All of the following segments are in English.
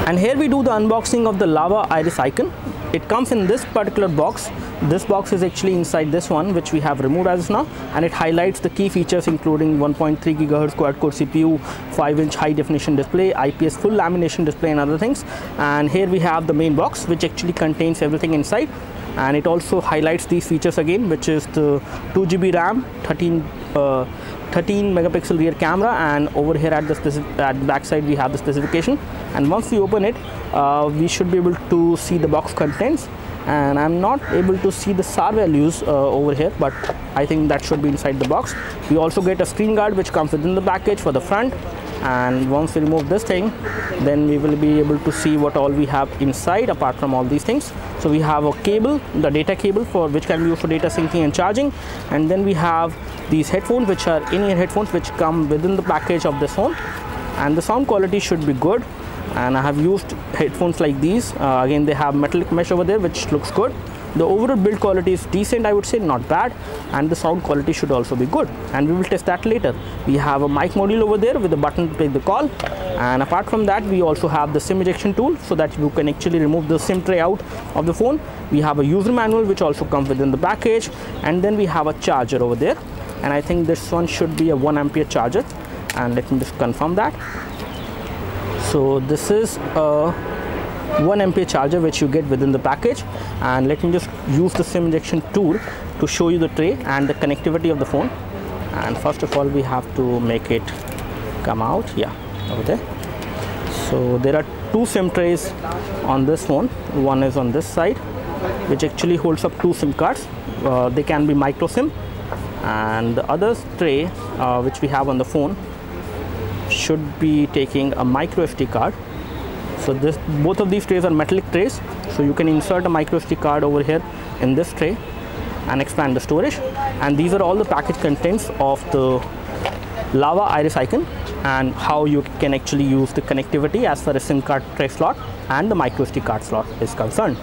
And here we do the unboxing of the Lava Iris Icon. It comes in this particular box. This box is actually inside this one, which we have removed as of now, and it highlights the key features including 1.3 GHz quad-core CPU, 5-inch high-definition display, IPS full lamination display and other things. And here we have the main box, which actually contains everything inside, and it also highlights these features again, which is the 2 GB RAM, 13 megapixel rear camera, and over here at the back side we have the specification. And once we open it, we should be able to see the box contents, and I'm not able to see the SAR values over here, but I think that should be inside the box. We also get a screen guard which comes within the package for the front, and once we remove this thing, then we will be able to see what all we have inside apart from all these things. So we have a cable, the data cable, for which can be used for data syncing and charging, and then we have these headphones, which are in-ear headphones, which come within the package of this phone, and the sound quality should be good. And I have used headphones like these. Again, they have metallic mesh over there, which looks good. The overall build quality is decent, I would say, not bad, and the sound quality should also be good, and we will test that later. We have a mic module over there with a button to take the call, and apart from that we also have the SIM ejection tool, so that you can actually remove the SIM tray out of the phone. We have a user manual which also comes within the package, and then we have a charger over there, and I think this one should be a 1 ampere charger, and let me just confirm that. So this is a 1 ampere charger which you get within the package, and let me just use the SIM injection tool to show you the tray and the connectivity of the phone. And first of all, we have to make it come out, yeah, over there. So there are 2 SIM trays on this phone. One is on this side, which actually holds up 2 SIM cards. They can be micro SIM, and the other tray which we have on the phone should be taking a micro SD card. So both of these trays are metallic trays, so you can insert a micro SD card over here in this tray and expand the storage. And these are all the package contents of the Lava Iris Icon, and how you can actually use the connectivity as far as SIM card tray slot and the micro SD card slot is concerned.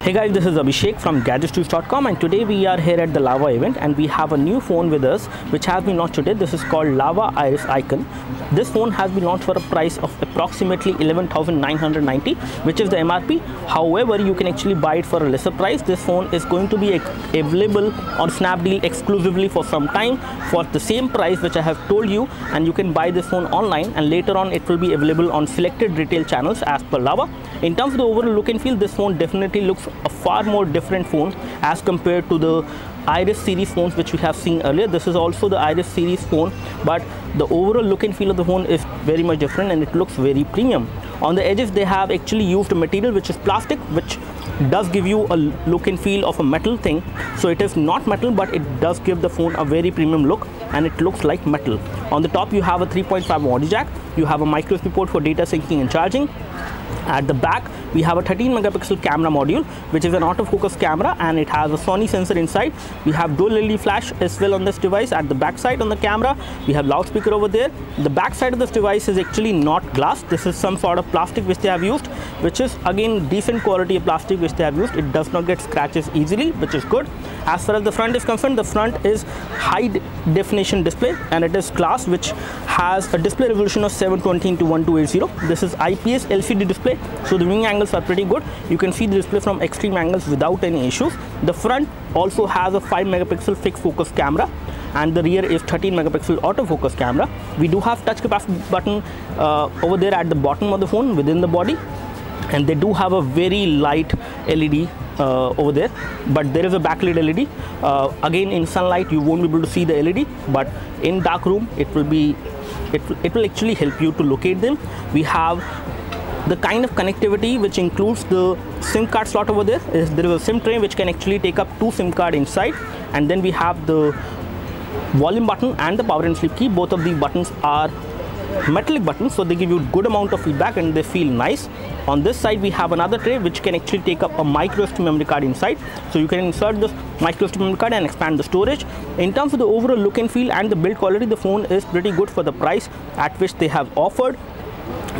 Hey guys, this is Abhishek from GadgetJuice.com, and today we are here at the Lava event, and we have a new phone with us which has been launched today. This is called Lava Iris Icon. This phone has been launched for a price of approximately 11,990, which is the MRP. However, you can actually buy it for a lesser price. This phone is going to be available on Snapdeal exclusively for some time for the same price which I have told you, and you can buy this phone online, and later on it will be available on selected retail channels as per Lava. In terms of the overall look and feel, this phone definitely looks a far more different phone as compared to the Iris series phones which we have seen earlier. This is also the Iris series phone, but the overall look and feel of the phone is very much different, and it looks very premium. On the edges, they have actually used a material which is plastic, which does give you a look and feel of a metal thing. So it is not metal, but it does give the phone a very premium look, and it looks like metal. On the top, you have a 3.5 audio jack. You have a micro USB port for data syncing and charging. At the back, we have a 13 megapixel camera module, which is an autofocus camera, and it has a Sony sensor inside. We have dual LED flash as well on this device. At the back side on the camera, we have loudspeaker over there. The back side of this device is actually not glass. This is some sort of plastic which they have used, which is again decent quality of plastic which they have used. It does not get scratches easily, which is good. As far as the front is concerned, the front is high definition display, and it is glass, which has a display resolution of 720x1280. This is IPS LCD display, so the viewing angles are pretty good. You can see the display from extreme angles without any issues. The front also has a 5 megapixel fixed focus camera, and the rear is 13 megapixel autofocus camera. We do have touch capacitive button over there at the bottom of the phone within the body, and they do have a very light LED over there, but there is a backlit LED. Again, in sunlight you won't be able to see the LED, but in dark room it will actually help you to locate them. We have the kind of connectivity which includes the SIM card slot over there. There is a SIM tray which can actually take up 2 SIM card inside, and then we have the volume button and the power and sleep key. Both of these buttons are metallic buttons, so they give you good amount of feedback and they feel nice. On this side, we have another tray which can actually take up a micro SD memory card inside, so you can insert this micro SD memory card and expand the storage. In terms of the overall look and feel and the build quality, the phone is pretty good for the price at which they have offered.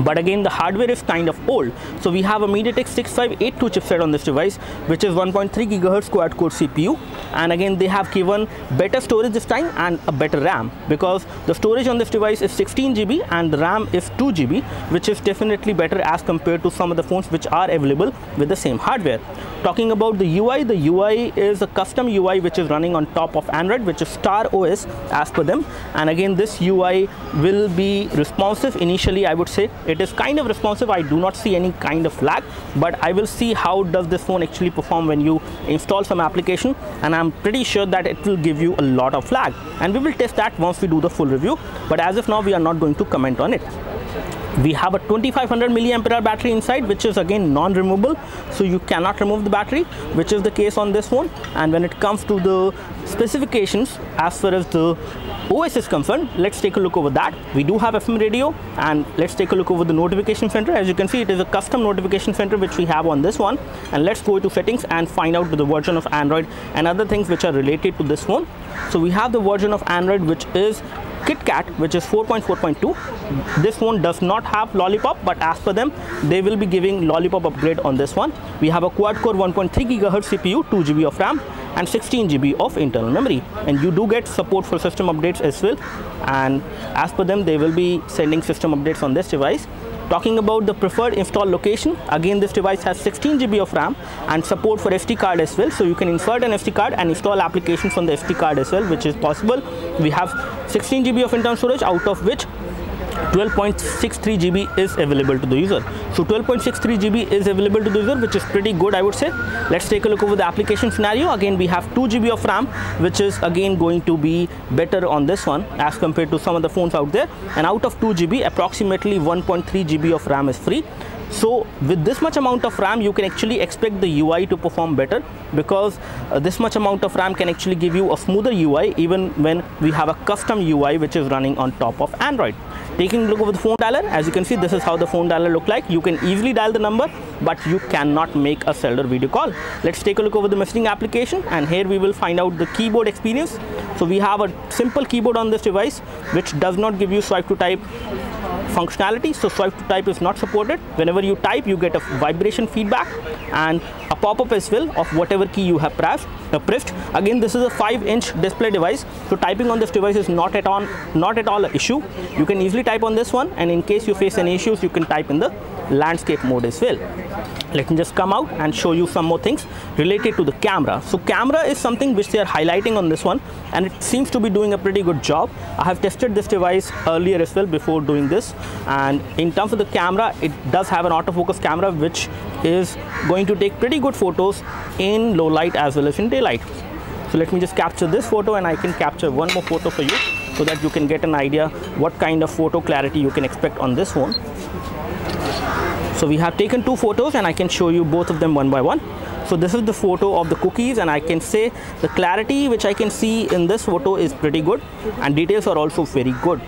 but again the hardware is kind of old. So we have a MediaTek 6582 chipset on this device, which is 1.3 GHz quad-core CPU, and again they have given better storage this time and a better RAM, because the storage on this device is 16 GB and the RAM is 2 GB, which is definitely better as compared to some of the phones which are available with the same hardware. Talking about the UI is a custom UI which is running on top of Android, which is Star OS as per them, and again this UI will be responsive. Initially I would say it is kind of responsive. I do not see any kind of lag, but I will see how does this phone actually perform when you install some application, and I'm pretty sure that it will give you a lot of lag, and we will test that once we do the full review. But as of now we are not going to comment on it. We have a 2500 mAh battery inside, which is again non-removable, so you cannot remove the battery, which is the case on this phone. And when it comes to the specifications as far as the OS is concerned, let's take a look over that. We do have FM radio, and let's take a look over the notification center. As you can see, it is a custom notification center which we have on this one, and let's go to settings and find out the version of Android and other things which are related to this phone. So we have the version of Android which is KitKat, which is 4.4.2. This phone does not have Lollipop, but as per them they will be giving Lollipop upgrade on this one. We have a quad-core 1.3 GHz CPU, 2 GB of RAM and 16 GB of internal memory, and you do get support for system updates as well, and as per them they will be sending system updates on this device. Talking about the preferred install location, again this device has 16 GB of RAM and support for SD card as well, so you can insert an SD card and install applications on the SD card as well, which is possible. We have 16 GB of internal storage, out of which 12.63 GB is available to the user. So 12.63 GB is available to the user, which is pretty good, I would say. Let's take a look over the application scenario. Again we have 2 GB of RAM, which is again going to be better on this one as compared to some of the phones out there, and out of 2 GB approximately 1.3 GB of RAM is free. So with this much amount of RAM you can actually expect the UI to perform better, because this much amount of RAM can actually give you a smoother UI even when we have a custom UI which is running on top of Android. Taking a look over the phone dialer, as you can see this is how the phone dialer look like. You can easily dial the number, but you cannot make a cellular video call. Let's take a look over the messaging application, and here we will find out the keyboard experience. So we have a simple keyboard on this device which does not give you swipe to type functionality, so swipe to type is not supported. Whenever you type you get a vibration feedback and a pop-up as well of whatever key you have pressed. Again this is a 5-inch display device, so typing on this device is not at all an issue. You can easily type on this one, and in case you face any issues you can type in the landscape mode as well. Let me just come out and show you some more things related to the camera. So camera is something which they are highlighting on this one, and it seems to be doing a pretty good job. I have tested this device earlier as well before doing this, and in terms of the camera it does have an autofocus camera which is going to take pretty good photos in low light as well as in daylight. So let me just capture this photo, and I can capture one more photo for you so that you can get an idea what kind of photo clarity you can expect on this phone. So we have taken 2 photos and I can show you both of them one by one. So this is the photo of the cookies, and I can say the clarity which I can see in this photo is pretty good, and details are also very good.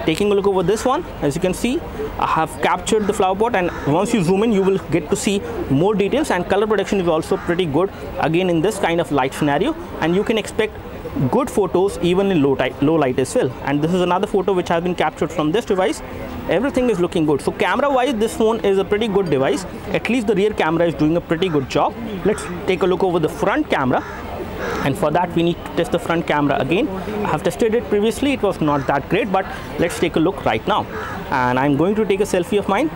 Taking a look over this one, as you can see I have captured the flower pot, and once you zoom in you will get to see more details, and color production is also pretty good again in this kind of light scenario, and you can expect good photos even in low light as well. And this is another photo which has been captured from this device. Everything is looking good. So camera wise this phone is a pretty good device. At least the rear camera is doing a pretty good job. Let's take a look over the front camera, and for that we need to test the front camera again. I have tested it previously, it was not that great, but let's take a look right now. And I'm going to take a selfie of mine.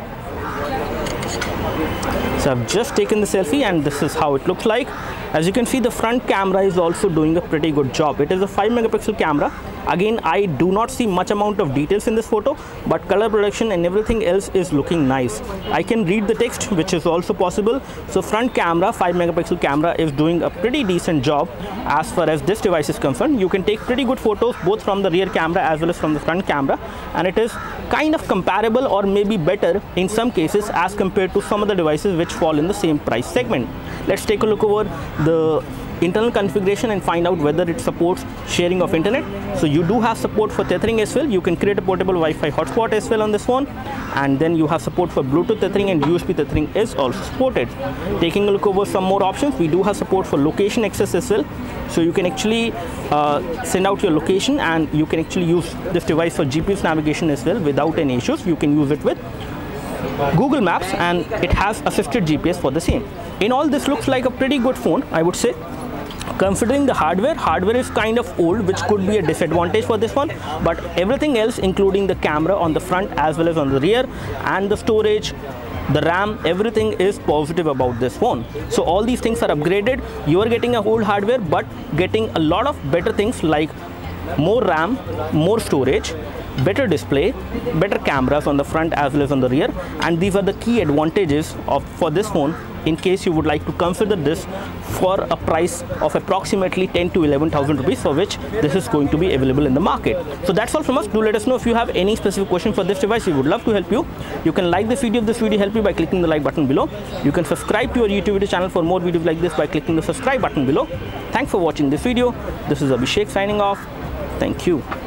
So I've just taken the selfie, and this is how it looks like. As you can see the front camera is also doing a pretty good job. It is a 5 megapixel camera. Again I do not see much amount of details in this photo, but color production and everything else is looking nice. I can read the text, which is also possible. So front camera, 5 megapixel camera, is doing a pretty decent job as far as this device is concerned. You can take pretty good photos both from the rear camera as well as from the front camera, and it is kind of comparable or maybe better in some cases as compared to some of the devices which fall in the same price segment. Let's take a look over the internal configuration and find out whether it supports sharing of internet. So you do have support for tethering as well. You can create a portable Wi-Fi hotspot as well on this one, and then you have support for Bluetooth tethering, and USB tethering is also supported. Taking a look over some more options, we do have support for location access as well. So you can actually send out your location, and you can actually use this device for GPS navigation as well without any issues. You can use it with Google Maps, and it has assisted GPS for the same. In all, this looks like a pretty good phone, I would say. Considering the hardware is kind of old, which could be a disadvantage for this one, but everything else, including the camera on the front as well as on the rear, and the storage, the RAM, everything is positive about this phone. So all these things are upgraded. You are getting a old hardware but getting a lot of better things like more RAM, more storage, better display, better cameras on the front as well as on the rear, and these are the key advantages for this phone in case you would like to consider this for a price of approximately 10 to 11,000 rupees, for which this is going to be available in the market. So that's all from us. Do let us know if you have any specific question for this device. We would love to help you. You can like this video if this video helped you by clicking the like button below. You can subscribe to our YouTube video channel for more videos like this by clicking the subscribe button below. Thanks for watching this video. This is Abhishek signing off. Thank you.